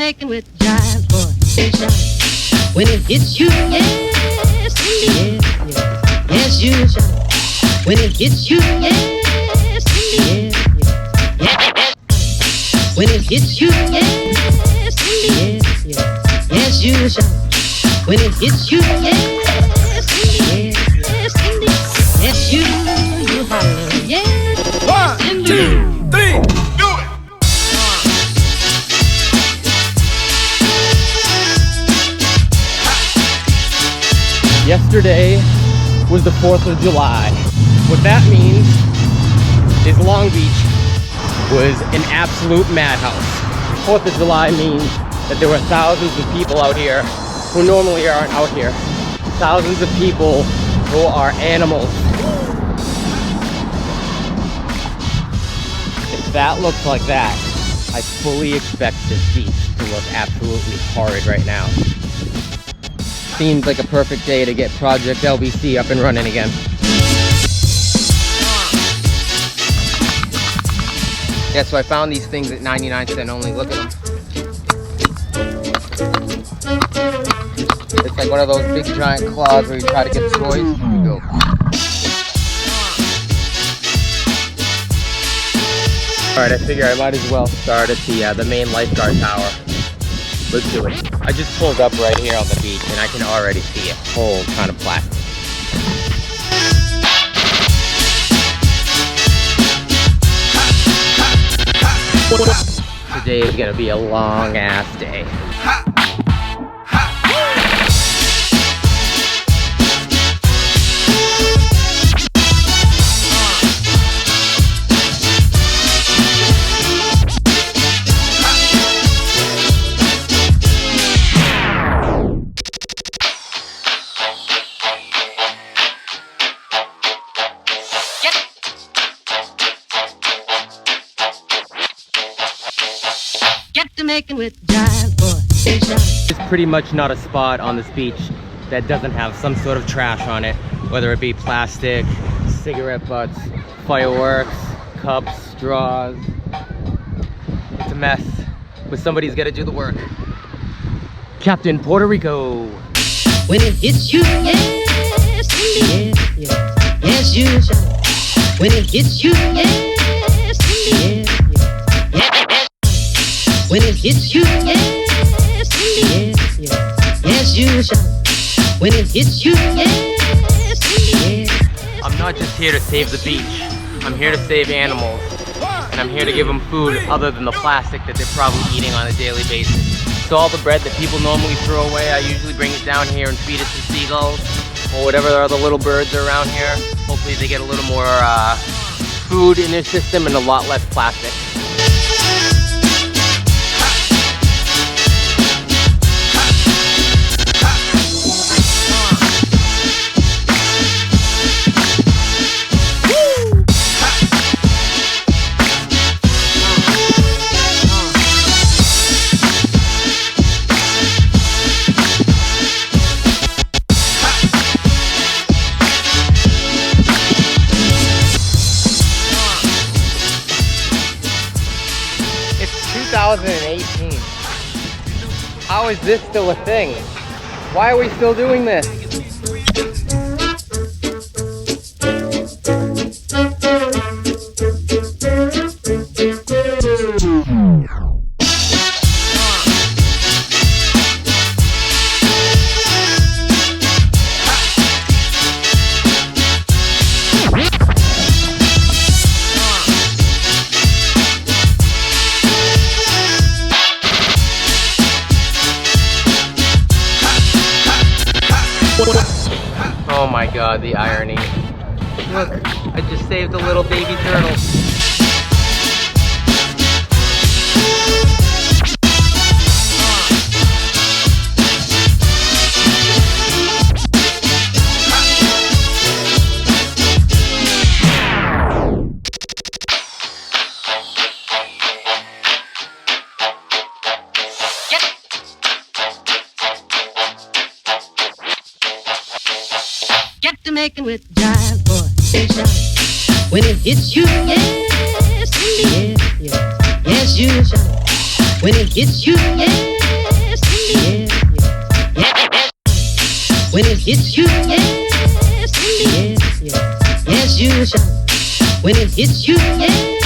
Jamaican with jive, boy, say shout. When it hits you, yes, indeed, yes, you shout. When it hits you, yes, indeed, yes. When it hits you, yes, indeed, yes, you shout. When it hits you, yes, indeed, yes, indeed, yes, you holler, yes. 1, 2, 3, do it. Yesterday was the 4th of July. What that means is Long Beach was an absolute madhouse. 4th of July means that there were thousands of people out here who normally aren't out here. Thousands of people who are animals. If that looks like that, I fully expect this beach to look absolutely horrid right now. Seems like a perfect day to get Project LBC up and running again. Yeah, so I found these things at 99¢ only. Look at them. It's like one of those big giant claws where you try to get toys. Here we go. Alright, I figure I might as well start at the main lifeguard tower. Let's do it. I just pulled up right here on the beach and I can already see a whole ton of plastic. Today is gonna be a long ass day. Jamaican with jive, boy, say shout. There's pretty much not a spot on this beach that doesn't have some sort of trash on it, whether it be plastic, cigarette butts, fireworks, cups, straws. It's a mess, but somebody's got to do the work. Captain Puerto Rico. When it hits you, yes, indeed, yes, you shout. When it hits you, yes, indeed, yes. When it hits you, yes, indeed, yes, you shout. When it hits you, yes, indeed. I'm not just here to save the beach. I'm here to save animals. And I'm here to give them food other than the plastic that they're probably eating on a daily basis. So all the bread that people normally throw away, I usually bring it down here and feed it to seagulls or whatever other little birds are around here. Hopefully they get a little more food in their system and a lot less plastic. It's 2018. How is this still a thing? Why are we still doing this? Oh my god, the irony. Look, I just saved a little baby turtle. Jamaican with jive, boy, say shout. When it hits you, yes, indeed, yes, you shout. When it hits you, yes. hits you, yes, indeed. Yes, yes, yes, you shall. When it hits you, yes.